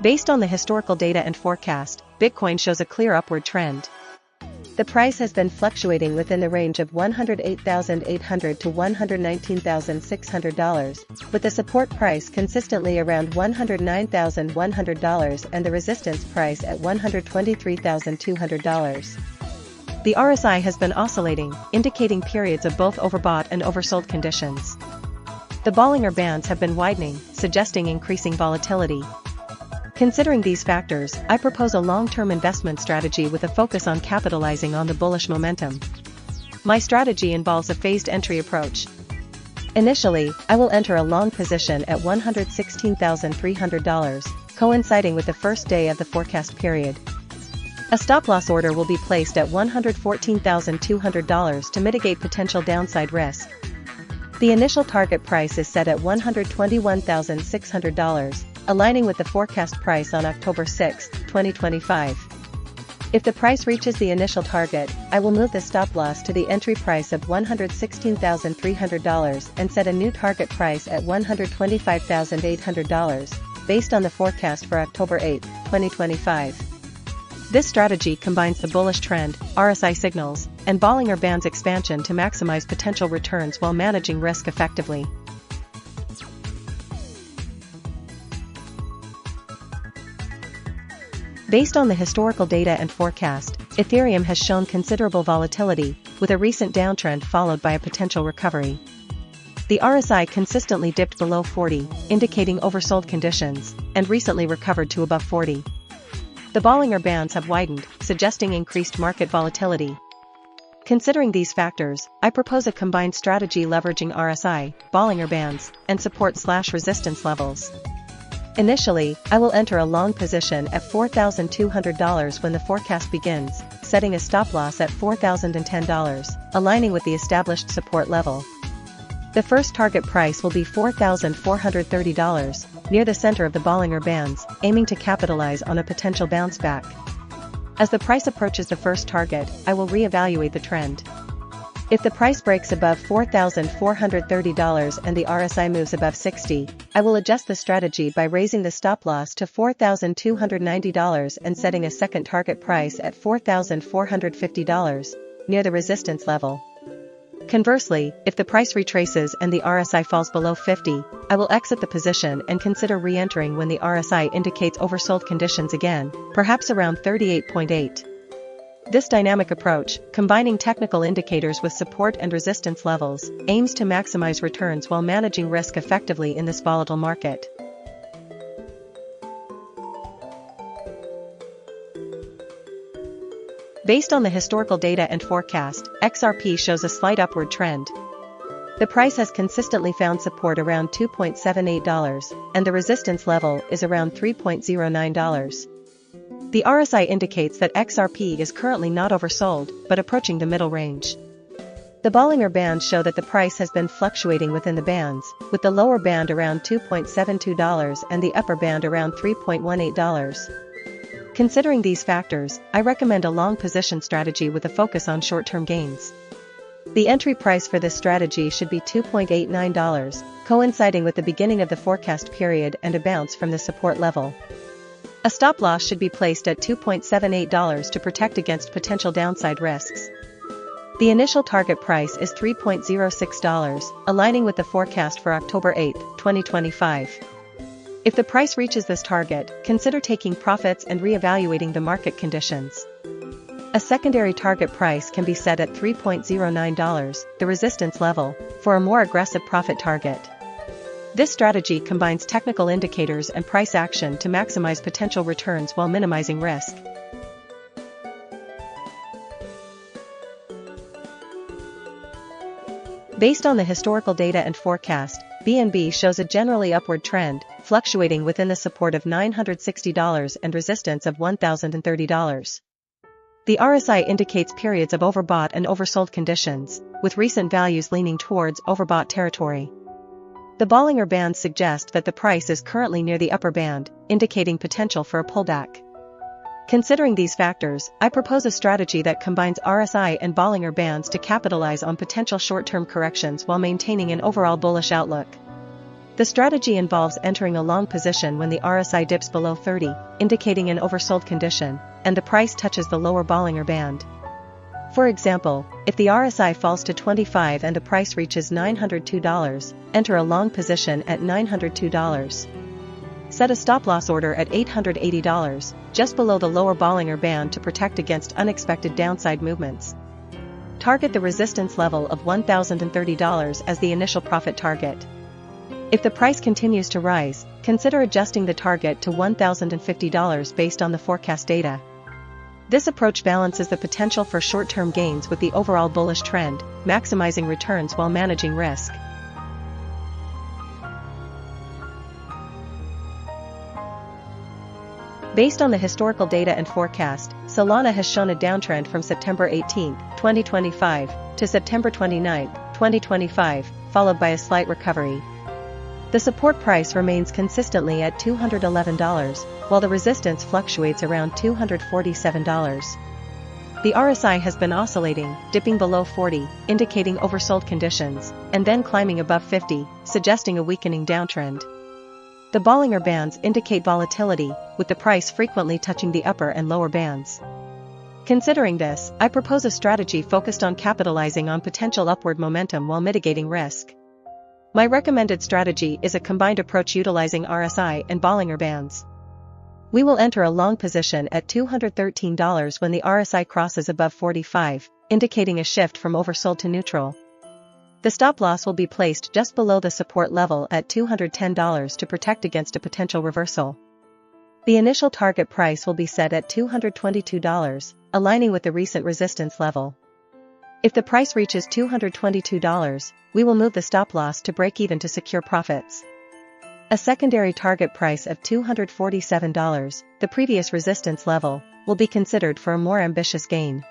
Based on the historical data and forecast, Bitcoin shows a clear upward trend. The price has been fluctuating within the range of $108,800 to $119,600, with the support price consistently around $109,100 and the resistance price at $123,200. The RSI has been oscillating, indicating periods of both overbought and oversold conditions. The Bollinger Bands have been widening, suggesting increasing volatility. Considering these factors, I propose a long-term investment strategy with a focus on capitalizing on the bullish momentum. My strategy involves a phased entry approach. Initially, I will enter a long position at $116,300, coinciding with the first day of the forecast period. A stop-loss order will be placed at $114,200 to mitigate potential downside risk. The initial target price is set at $121,600, aligning with the forecast price on October 6, 2025. If the price reaches the initial target, I will move the stop-loss to the entry price of $116,300 and set a new target price at $125,800, based on the forecast for October 8, 2025. This strategy combines the bullish trend, RSI signals, and Bollinger Bands expansion to maximize potential returns while managing risk effectively. Based on the historical data and forecast, Ethereum has shown considerable volatility, with a recent downtrend followed by a potential recovery. The RSI consistently dipped below 40, indicating oversold conditions, and recently recovered to above 40. The Bollinger Bands have widened, suggesting increased market volatility. Considering these factors, I propose a combined strategy leveraging RSI, Bollinger Bands, and support/resistance levels. Initially, I will enter a long position at $4,200 when the forecast begins, setting a stop-loss at $4,010, aligning with the established support level. The first target price will be $4,430, near the center of the Bollinger Bands, aiming to capitalize on a potential bounce back. As the price approaches the first target, I will reevaluate the trend. If the price breaks above $4,430 and the RSI moves above 60, I will adjust the strategy by raising the stop-loss to $4,290 and setting a second target price at $4,450, near the resistance level. Conversely, if the price retraces and the RSI falls below 50, I will exit the position and consider re-entering when the RSI indicates oversold conditions again, perhaps around 38.8. This dynamic approach, combining technical indicators with support and resistance levels, aims to maximize returns while managing risk effectively in this volatile market. Based on the historical data and forecast, XRP shows a slight upward trend. The price has consistently found support around $2.78, and the resistance level is around $3.09. The RSI indicates that XRP is currently not oversold, but approaching the middle range. The Bollinger Bands show that the price has been fluctuating within the bands, with the lower band around $2.72 and the upper band around $3.18. Considering these factors, I recommend a long position strategy with a focus on short-term gains. The entry price for this strategy should be $2.89, coinciding with the beginning of the forecast period and a bounce from the support level. A stop-loss should be placed at $2.78 to protect against potential downside risks. The initial target price is $3.06, aligning with the forecast for October 8, 2025. If the price reaches this target, consider taking profits and re-evaluating the market conditions. A secondary target price can be set at $3.09, the resistance level, for a more aggressive profit target. This strategy combines technical indicators and price action to maximize potential returns while minimizing risk. Based on the historical data and forecast, BNB shows a generally upward trend, fluctuating within the support of $960 and resistance of $1,030. The RSI indicates periods of overbought and oversold conditions, with recent values leaning towards overbought territory. The Bollinger Bands suggest that the price is currently near the upper band, indicating potential for a pullback. Considering these factors, I propose a strategy that combines RSI and Bollinger Bands to capitalize on potential short-term corrections while maintaining an overall bullish outlook. The strategy involves entering a long position when the RSI dips below 30, indicating an oversold condition, and the price touches the lower Bollinger Band. For example, if the RSI falls to 25 and the price reaches $902, enter a long position at $902. Set a stop-loss order at $880, just below the lower Bollinger Band to protect against unexpected downside movements. Target the resistance level of $1,030 as the initial profit target. If the price continues to rise, consider adjusting the target to $1,050 based on the forecast data. This approach balances the potential for short-term gains with the overall bullish trend, maximizing returns while managing risk. Based on the historical data and forecast, Solana has shown a downtrend from September 18, 2025, to September 29, 2025, followed by a slight recovery. The support price remains consistently at $211, while the resistance fluctuates around $247. The RSI has been oscillating, dipping below 40, indicating oversold conditions, and then climbing above 50, suggesting a weakening downtrend. The Bollinger Bands indicate volatility, with the price frequently touching the upper and lower bands. Considering this, I propose a strategy focused on capitalizing on potential upward momentum while mitigating risk. My recommended strategy is a combined approach utilizing RSI and Bollinger Bands. We will enter a long position at $213 when the RSI crosses above 45, indicating a shift from oversold to neutral. The stop loss will be placed just below the support level at $210 to protect against a potential reversal. The initial target price will be set at $222, aligning with the recent resistance level. If the price reaches $222, we will move the stop loss to break even to secure profits. A secondary target price of $247, the previous resistance level, will be considered for a more ambitious gain.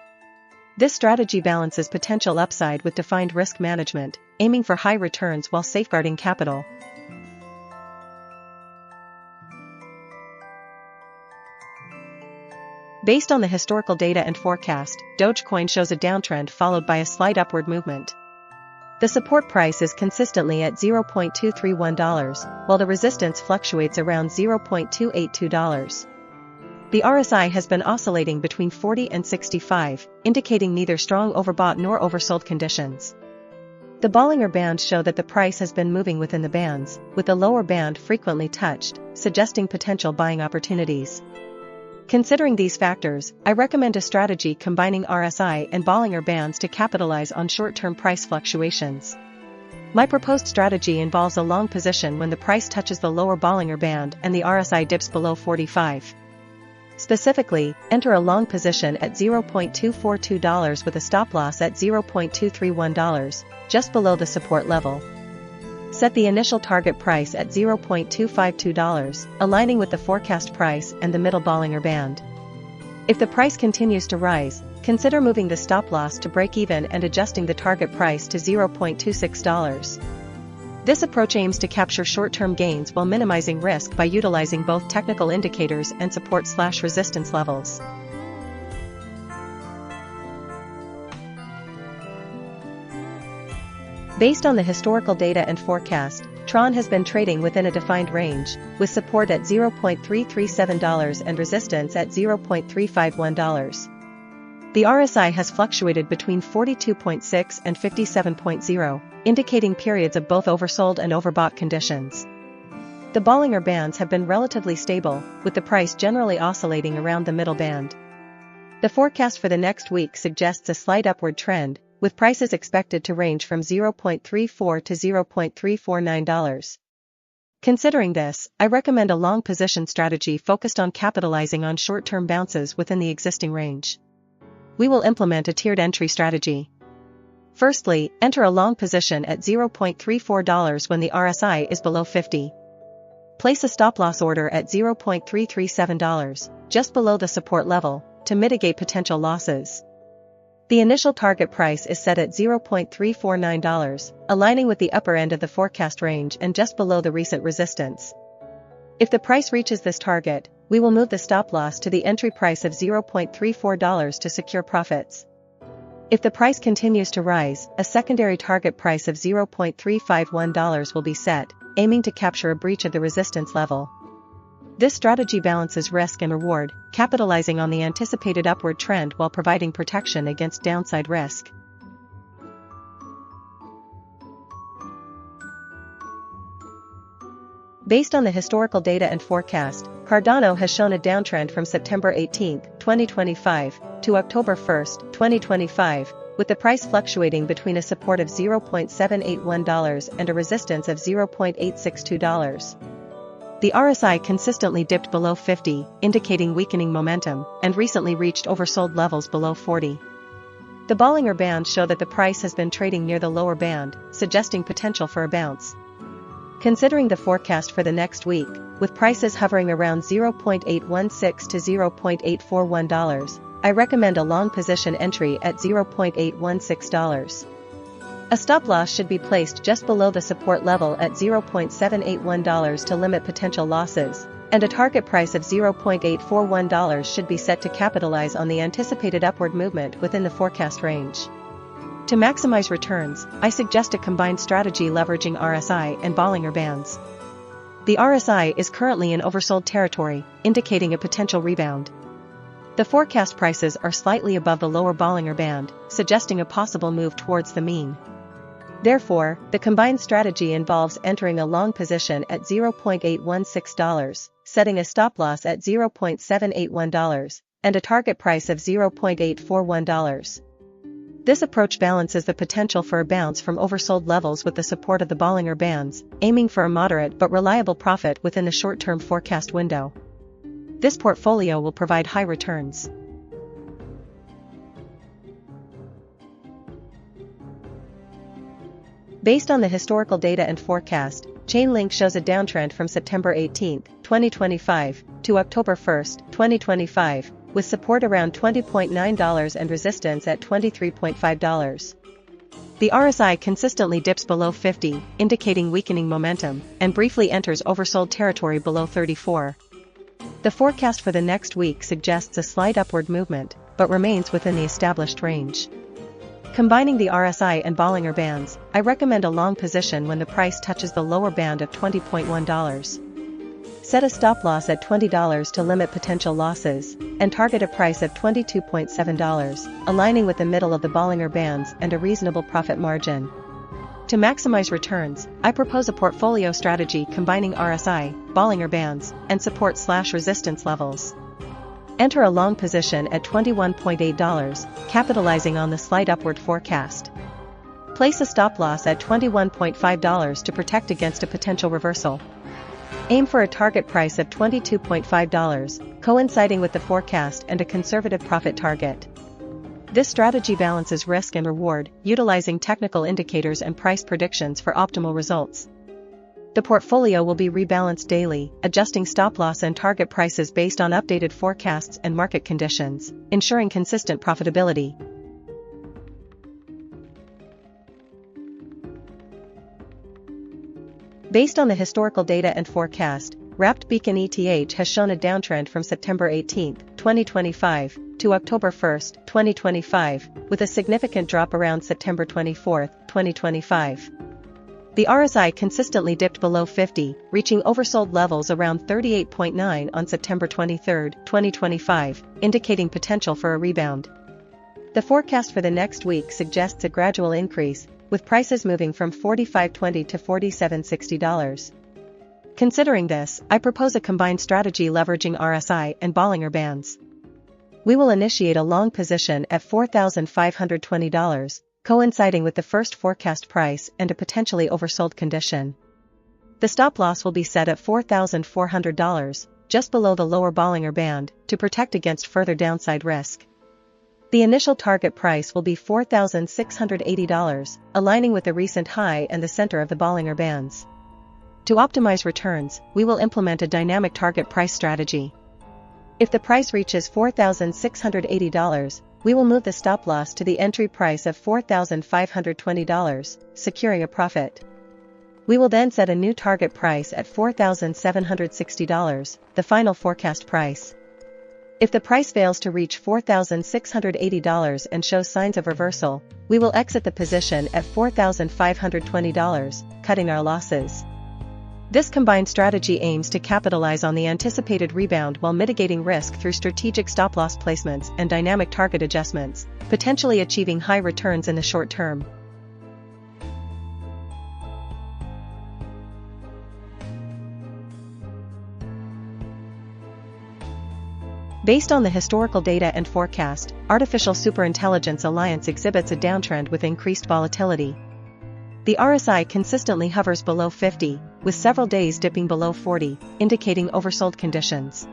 This strategy balances potential upside with defined risk management, aiming for high returns while safeguarding capital. Based on the historical data and forecast, Dogecoin shows a downtrend followed by a slight upward movement. The support price is consistently at $0.231, while the resistance fluctuates around $0.282. The RSI has been oscillating between 40 and 65, indicating neither strong overbought nor oversold conditions. The Bollinger Bands show that the price has been moving within the bands, with the lower band frequently touched, suggesting potential buying opportunities. Considering these factors, I recommend a strategy combining RSI and Bollinger Bands to capitalize on short-term price fluctuations. My proposed strategy involves a long position when the price touches the lower Bollinger Band and the RSI dips below 45. Specifically, enter a long position at $0.242 with a stop loss at $0.231, just below the support level. Set the initial target price at $0.252, aligning with the forecast price and the middle Bollinger Band. If the price continues to rise, consider moving the stop loss to break even and adjusting the target price to $0.26. This approach aims to capture short-term gains while minimizing risk by utilizing both technical indicators and support/resistance levels. Based on the historical data and forecast, TRON has been trading within a defined range, with support at $0.337 and resistance at $0.351. The RSI has fluctuated between 42.6 and 57.0, indicating periods of both oversold and overbought conditions. The Bollinger Bands have been relatively stable, with the price generally oscillating around the middle band. The forecast for the next week suggests a slight upward trend, with prices expected to range from $0.34 to $0.349. Considering this, I recommend a long position strategy focused on capitalizing on short-term bounces within the existing range. We will implement a tiered entry strategy. Firstly, enter a long position at $0.34 when the RSI is below 50. Place a stop-loss order at $0.337, just below the support level, to mitigate potential losses. The initial target price is set at $0.349, aligning with the upper end of the forecast range and just below the recent resistance. If the price reaches this target, we will move the stop loss to the entry price of $0.34 to secure profits. If the price continues to rise, a secondary target price of $0.351 will be set, aiming to capture a breach of the resistance level. This strategy balances risk and reward, capitalizing on the anticipated upward trend while providing protection against downside risk. Based on the historical data and forecast, Cardano has shown a downtrend from September 18, 2025, to October 1, 2025, with the price fluctuating between a support of $0.781 and a resistance of $0.862. The RSI consistently dipped below 50, indicating weakening momentum, and recently reached oversold levels below 40. The Bollinger Bands show that the price has been trading near the lower band, suggesting potential for a bounce. Considering the forecast for the next week, with prices hovering around $0.816 to $0.841, I recommend a long position entry at $0.816. A stop loss should be placed just below the support level at $0.781 to limit potential losses, and a target price of $0.841 should be set to capitalize on the anticipated upward movement within the forecast range. To maximize returns, I suggest a combined strategy leveraging RSI and Bollinger Bands. The RSI is currently in oversold territory, indicating a potential rebound. The forecast prices are slightly above the lower Bollinger Band, suggesting a possible move towards the mean. Therefore, the combined strategy involves entering a long position at $0.816, setting a stop loss at $0.781, and a target price of $0.841. This approach balances the potential for a bounce from oversold levels with the support of the Bollinger Bands, aiming for a moderate but reliable profit within the short-term forecast window. This portfolio will provide high returns. Based on the historical data and forecast, Chainlink shows a downtrend from September 18, 2025, to October 1, 2025, with support around $20.9 and resistance at $23.5. The RSI consistently dips below 50, indicating weakening momentum, and briefly enters oversold territory below 34. The forecast for the next week suggests a slight upward movement, but remains within the established range. Combining the RSI and Bollinger Bands, I recommend a long position when the price touches the lower band of $20.1. Set a stop loss at $20 to limit potential losses, and target a price of $22.7, aligning with the middle of the Bollinger Bands and a reasonable profit margin. To maximize returns, I propose a portfolio strategy combining RSI, Bollinger Bands, and support/resistance levels. Enter a long position at $21.8, capitalizing on the slight upward forecast. Place a stop loss at $21.5 to protect against a potential reversal. Aim for a target price of $22.5, coinciding with the forecast and a conservative profit target. This strategy balances risk and reward, utilizing technical indicators and price predictions for optimal results. The portfolio will be rebalanced daily, adjusting stop loss and target prices based on updated forecasts and market conditions, ensuring consistent profitability. Based on the historical data and forecast, Wrapped Beacon ETH has shown a downtrend from September 18, 2025, to October 1, 2025, with a significant drop around September 24, 2025. The RSI consistently dipped below 50, reaching oversold levels around 38.9 on September 23, 2025, indicating potential for a rebound. The forecast for the next week suggests a gradual increase, with prices moving from $45.20 to $47.60. Considering this, I propose a combined strategy leveraging RSI and Bollinger Bands. We will initiate a long position at $4,520, coinciding with the first forecast price and a potentially oversold condition. The stop loss will be set at $4,400, just below the lower Bollinger Band, to protect against further downside risk. The initial target price will be $4,680, aligning with the recent high and the center of the Bollinger Bands. To optimize returns, we will implement a dynamic target price strategy. If the price reaches $4,680, we will move the stop loss to the entry price of $4,520, securing a profit. We will then set a new target price at $4,760, the final forecast price. If the price fails to reach $4,680 and shows signs of reversal, we will exit the position at $4,520, cutting our losses. This combined strategy aims to capitalize on the anticipated rebound while mitigating risk through strategic stop-loss placements and dynamic target adjustments, potentially achieving high returns in the short term. Based on the historical data and forecast, Artificial Superintelligence Alliance exhibits a downtrend with increased volatility. The RSI consistently hovers below 50, with several days dipping below 40, indicating oversold conditions.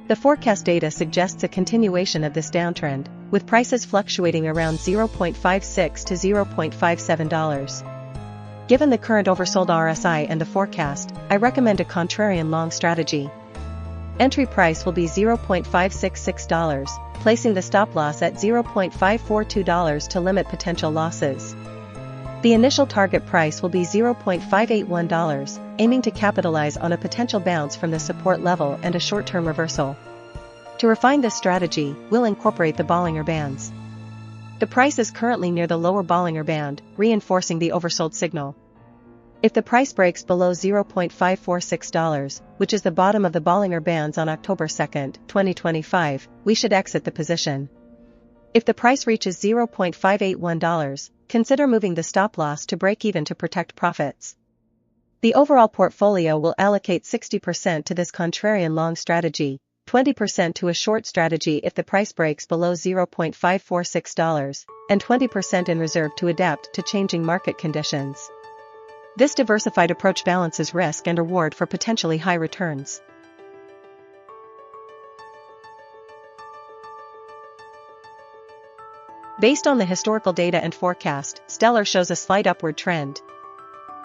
The forecast data suggests a continuation of this downtrend, with prices fluctuating around $0.56 to $0.57. Given the current oversold RSI and the forecast, I recommend a contrarian long strategy. Entry price will be $0.566, placing the stop loss at $0.542 to limit potential losses. The initial target price will be $0.581, aiming to capitalize on a potential bounce from the support level and a short-term reversal. To refine this strategy, we'll incorporate the Bollinger Bands. The price is currently near the lower Bollinger Band, reinforcing the oversold signal. If the price breaks below $0.546, which is the bottom of the Bollinger Bands on October 2, 2025, we should exit the position. If the price reaches $0.581, consider moving the stop loss to break even to protect profits. The overall portfolio will allocate 60% to this contrarian long strategy, 20% to a short strategy if the price breaks below $0.546, and 20% in reserve to adapt to changing market conditions. This diversified approach balances risk and reward for potentially high returns. Based on the historical data and forecast, Stellar shows a slight upward trend.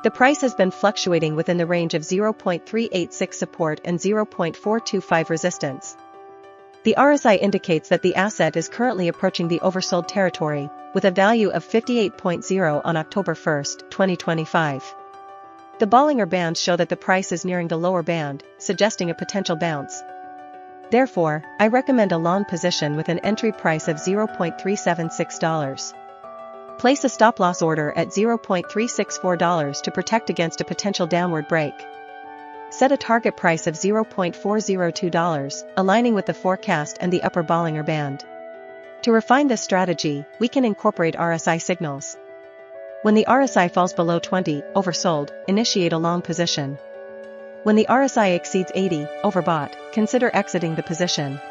The price has been fluctuating within the range of 0.386 support and 0.425 resistance. The RSI indicates that the asset is currently approaching the oversold territory, with a value of 58.0 on October 1, 2025. The Bollinger Bands show that the price is nearing the lower band, suggesting a potential bounce. Therefore, I recommend a long position with an entry price of $0.376. Place a stop-loss order at $0.364 to protect against a potential downward break. Set a target price of $0.402, aligning with the forecast and the upper Bollinger Band. To refine this strategy, we can incorporate RSI signals. When the RSI falls below 20, oversold, initiate a long position. When the RSI exceeds 80, overbought, consider exiting the position.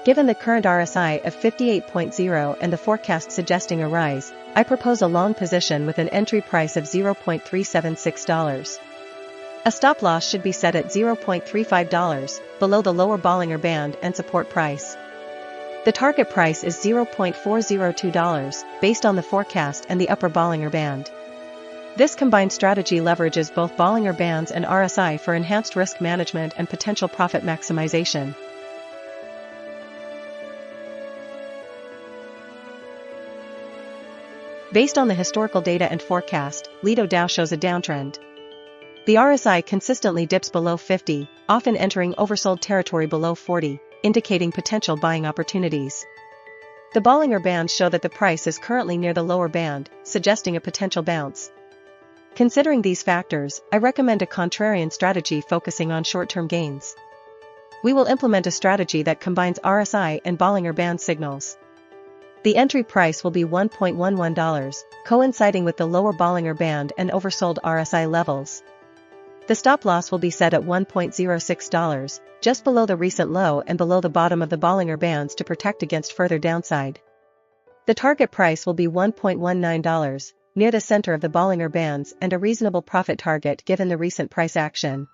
Given the current RSI of 58.0 and the forecast suggesting a rise, I propose a long position with an entry price of $0.376. A stop loss should be set at $0.35, below the lower Bollinger Band and support price. The target price is $0.402, based on the forecast and the upper Bollinger Band. This combined strategy leverages both Bollinger Bands and RSI for enhanced risk management and potential profit maximization. Based on the historical data and forecast, Lido DAO shows a downtrend. The RSI consistently dips below 50, often entering oversold territory below 40, indicating potential buying opportunities. The Bollinger Bands show that the price is currently near the lower band, suggesting a potential bounce. Considering these factors, I recommend a contrarian strategy focusing on short-term gains. We will implement a strategy that combines RSI and Bollinger Band signals. The entry price will be $1.11, coinciding with the lower Bollinger Band and oversold RSI levels. The stop loss will be set at $1.06, just below the recent low and below the bottom of the Bollinger Bands to protect against further downside. The target price will be $1.19, near the center of the Bollinger Bands and a reasonable profit target given the recent price action.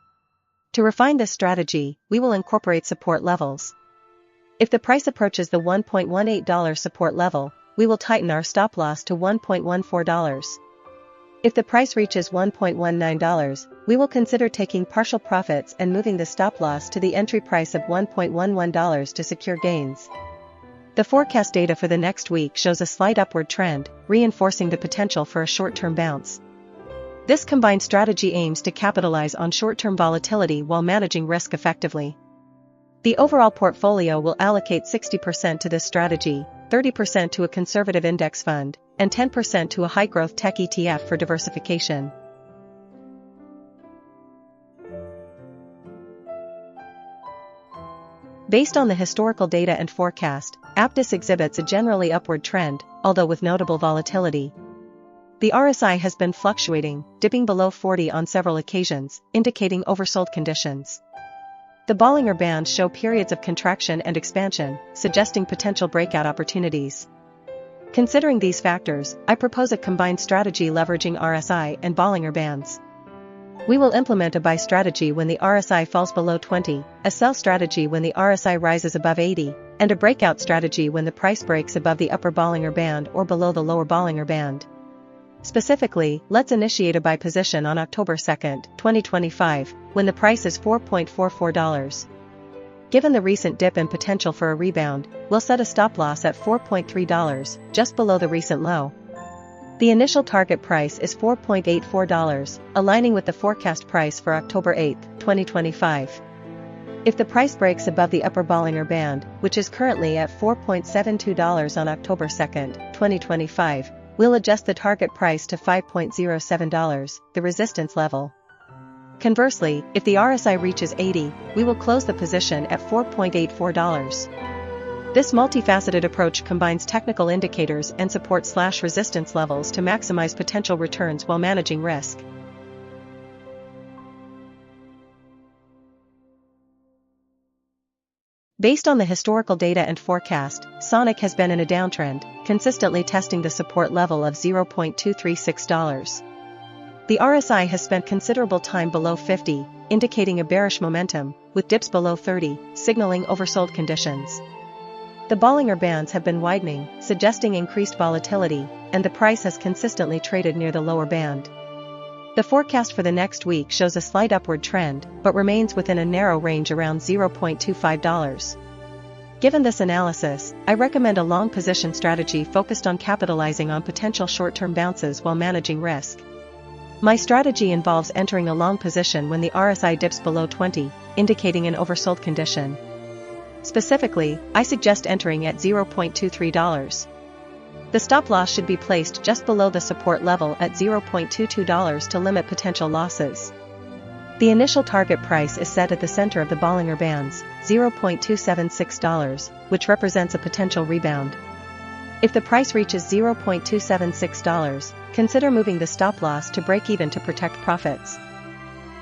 To refine this strategy, we will incorporate support levels. If the price approaches the $1.18 support level, we will tighten our stop loss to $1.14. If the price reaches $1.19, we will consider taking partial profits and moving the stop loss to the entry price of $1.11 to secure gains. The forecast data for the next week shows a slight upward trend, reinforcing the potential for a short-term bounce. This combined strategy aims to capitalize on short-term volatility while managing risk effectively. The overall portfolio will allocate 60% to this strategy, 30% to a conservative index fund, and 10% to a high-growth tech ETF for diversification. Based on the historical data and forecast, Aptos exhibits a generally upward trend, although with notable volatility. The RSI has been fluctuating, dipping below 40 on several occasions, indicating oversold conditions. The Bollinger Bands show periods of contraction and expansion, suggesting potential breakout opportunities. Considering these factors, I propose a combined strategy leveraging RSI and Bollinger Bands. We will implement a buy strategy when the RSI falls below 20, a sell strategy when the RSI rises above 80, and a breakout strategy when the price breaks above the upper Bollinger Band or below the lower Bollinger Band. Specifically, let's initiate a buy position on October 2, 2025, when the price is $4.44. Given the recent dip and potential for a rebound, we'll set a stop loss at $4.3, just below the recent low. The initial target price is $4.84, aligning with the forecast price for October 8, 2025. If the price breaks above the upper Bollinger Band, which is currently at $4.72 on October 2, 2025, we'll adjust the target price to $5.07, the resistance level. Conversely, if the RSI reaches 80, we will close the position at $4.84. This multifaceted approach combines technical indicators and support/resistance levels to maximize potential returns while managing risk. Based on the historical data and forecast, Sonic has been in a downtrend, consistently testing the support level of $0.236. The RSI has spent considerable time below 50, indicating a bearish momentum, with dips below 30, signaling oversold conditions. The Bollinger Bands have been widening, suggesting increased volatility, and the price has consistently traded near the lower band. The forecast for the next week shows a slight upward trend, but remains within a narrow range around $0.25. Given this analysis, I recommend a long position strategy focused on capitalizing on potential short-term bounces while managing risk. My strategy involves entering a long position when the RSI dips below 20, indicating an oversold condition. Specifically, I suggest entering at $0.23. The stop loss should be placed just below the support level at $0.22 to limit potential losses. The initial target price is set at the center of the Bollinger Bands, $0.276, which represents a potential rebound. If the price reaches $0.276, consider moving the stop loss to break even to protect profits.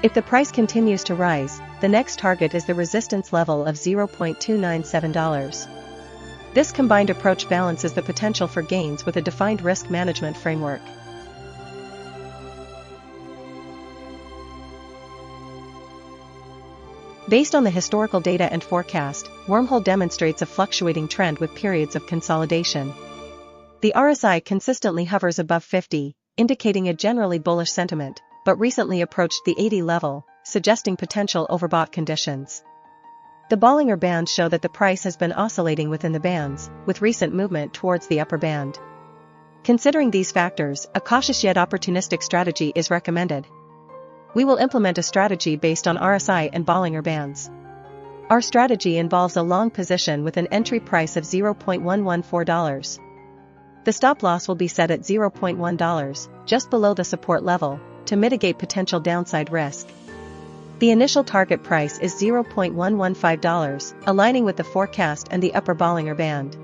If the price continues to rise, the next target is the resistance level of $0.297. This combined approach balances the potential for gains with a defined risk management framework. Based on the historical data and forecast, Wormhole demonstrates a fluctuating trend with periods of consolidation. The RSI consistently hovers above 50, indicating a generally bullish sentiment, but recently approached the 80 level, suggesting potential overbought conditions. The Bollinger Bands show that the price has been oscillating within the bands, with recent movement towards the upper band. Considering these factors, a cautious yet opportunistic strategy is recommended. We will implement a strategy based on RSI and Bollinger Bands. Our strategy involves a long position with an entry price of $0.114. The stop loss will be set at $0.1, just below the support level, to mitigate potential downside risk. The initial target price is $0.115, aligning with the forecast and the upper Bollinger Band.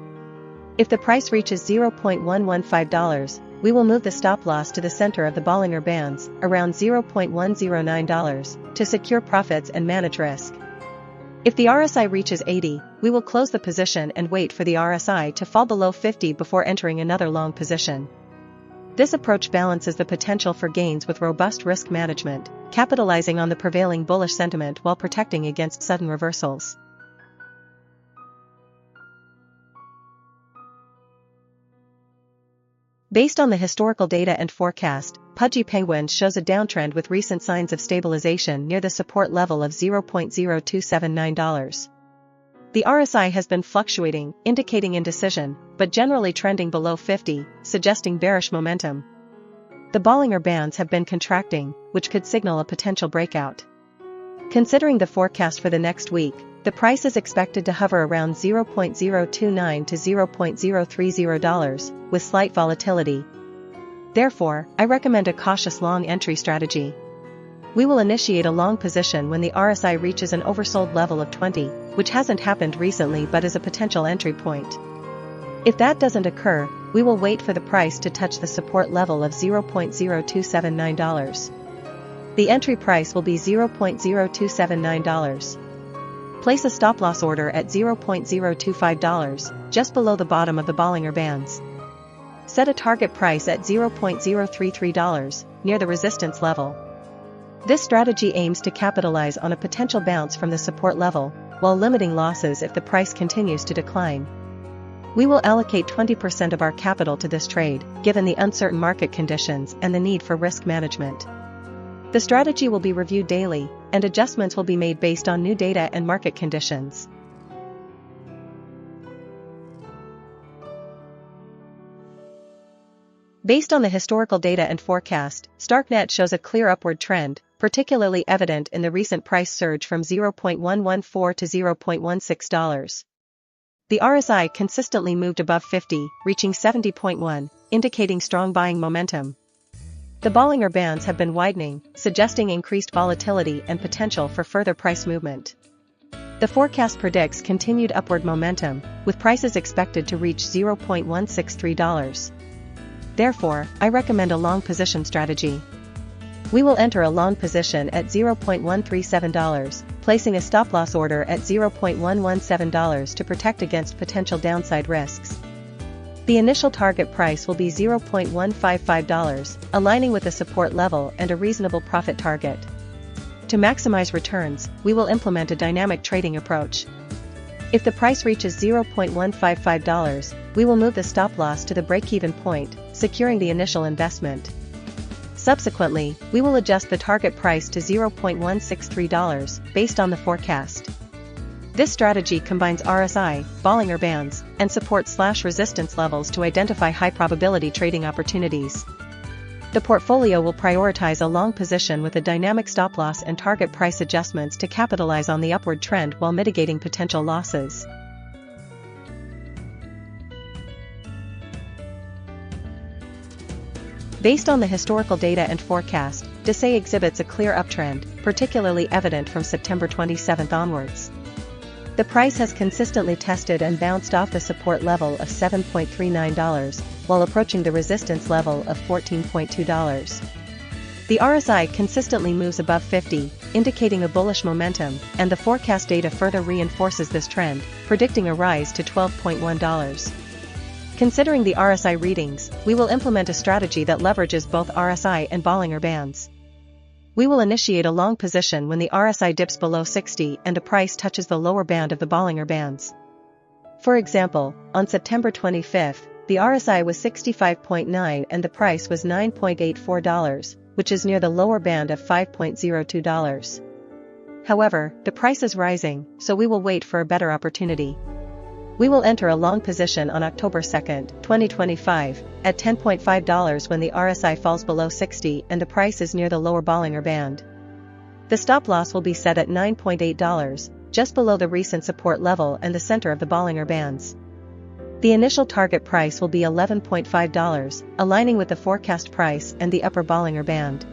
If the price reaches $0.115, we will move the stop loss to the center of the Bollinger Bands, around $0.109, to secure profits and manage risk. If the RSI reaches 80, we will close the position and wait for the RSI to fall below 50 before entering another long position. This approach balances the potential for gains with robust risk management, capitalizing on the prevailing bullish sentiment while protecting against sudden reversals. Based on the historical data and forecast, Pudgy Penguin shows a downtrend with recent signs of stabilization near the support level of $0.0279. The RSI has been fluctuating, indicating indecision, but generally trending below 50, suggesting bearish momentum. The Bollinger Bands have been contracting, which could signal a potential breakout. Considering the forecast for the next week, the price is expected to hover around $0.029 to $0.030, with slight volatility. Therefore, I recommend a cautious long entry strategy. We will initiate a long position when the RSI reaches an oversold level of 20, which hasn't happened recently but is a potential entry point. If that doesn't occur, we will wait for the price to touch the support level of $0.0279. The entry price will be $0.0279. Place a stop-loss order at $0.025, just below the bottom of the Bollinger Bands. Set a target price at $0.033, near the resistance level. This strategy aims to capitalize on a potential bounce from the support level, while limiting losses if the price continues to decline. We will allocate 20% of our capital to this trade, given the uncertain market conditions and the need for risk management. The strategy will be reviewed daily, and adjustments will be made based on new data and market conditions. Based on the historical data and forecast, Starknet shows a clear upward trend, particularly evident in the recent price surge from $0.114 to $0.16. The RSI consistently moved above 50, reaching 70.1, indicating strong buying momentum. The Bollinger Bands have been widening, suggesting increased volatility and potential for further price movement. The forecast predicts continued upward momentum, with prices expected to reach $0.163. Therefore, I recommend a long position strategy. We will enter a long position at $0.137, placing a stop-loss order at $0.117 to protect against potential downside risks. The initial target price will be $0.155, aligning with the support level and a reasonable profit target. To maximize returns, we will implement a dynamic trading approach. If the price reaches $0.155, we will move the stop-loss to the break-even point, securing the initial investment. Subsequently, we will adjust the target price to $0.163 based on the forecast. This strategy combines RSI, Bollinger Bands, and support/resistance levels to identify high-probability trading opportunities. The portfolio will prioritize a long position with a dynamic stop-loss and target price adjustments to capitalize on the upward trend while mitigating potential losses. Based on the historical data and forecast, DeXe exhibits a clear uptrend, particularly evident from September 27 onwards. The price has consistently tested and bounced off the support level of $7.39, while approaching the resistance level of $14.2. The RSI consistently moves above 50, indicating a bullish momentum, and the forecast data further reinforces this trend, predicting a rise to $12.1. Considering the RSI readings, we will implement a strategy that leverages both RSI and Bollinger Bands. We will initiate a long position when the RSI dips below 60 and the price touches the lower band of the Bollinger Bands. For example, on September 25, the RSI was 65.9 and the price was $9.84, which is near the lower band of $5.02. However, the price is rising, so we will wait for a better opportunity. We will enter a long position on October 2, 2025, at $10.5 when the RSI falls below 60 and the price is near the lower Bollinger Band. The stop-loss will be set at $9.8, just below the recent support level and the center of the Bollinger Bands. The initial target price will be $11.5, aligning with the forecast price and the upper Bollinger Band.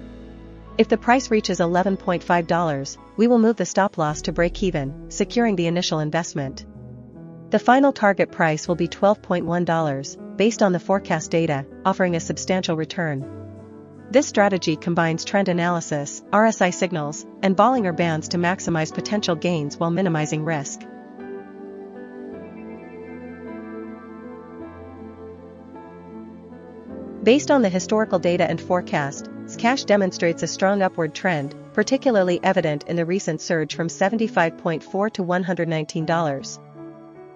If the price reaches $11.5, we will move the stop-loss to break-even, securing the initial investment. The final target price will be $12.1, based on the forecast data, offering a substantial return. This strategy combines trend analysis, RSI signals, and Bollinger Bands to maximize potential gains while minimizing risk. Based on the historical data and forecast, Zcash demonstrates a strong upward trend, particularly evident in the recent surge from $75.4 to $119.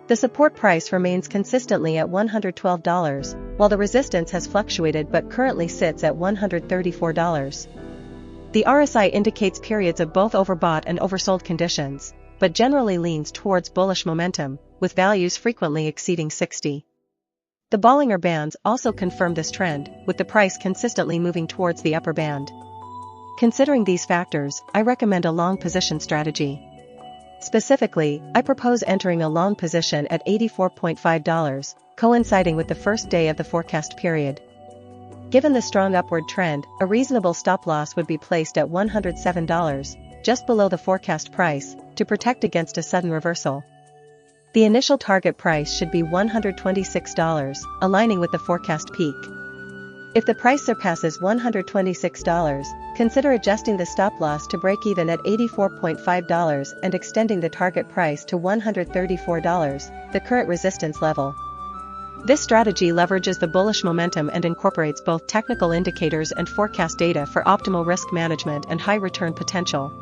The support price remains consistently at $112, while the resistance has fluctuated but currently sits at $134. The RSI indicates periods of both overbought and oversold conditions, but generally leans towards bullish momentum, with values frequently exceeding 60. The Bollinger Bands also confirm this trend, with the price consistently moving towards the upper band. Considering these factors, I recommend a long position strategy. Specifically, I propose entering a long position at $84.5, coinciding with the first day of the forecast period. Given the strong upward trend, a reasonable stop loss would be placed at $107, just below the forecast price, to protect against a sudden reversal. The initial target price should be $126, aligning with the forecast peak. If the price surpasses $126, consider adjusting the stop loss to break even at $84.5 and extending the target price to $134, the current resistance level. This strategy leverages the bullish momentum and incorporates both technical indicators and forecast data for optimal risk management and high return potential.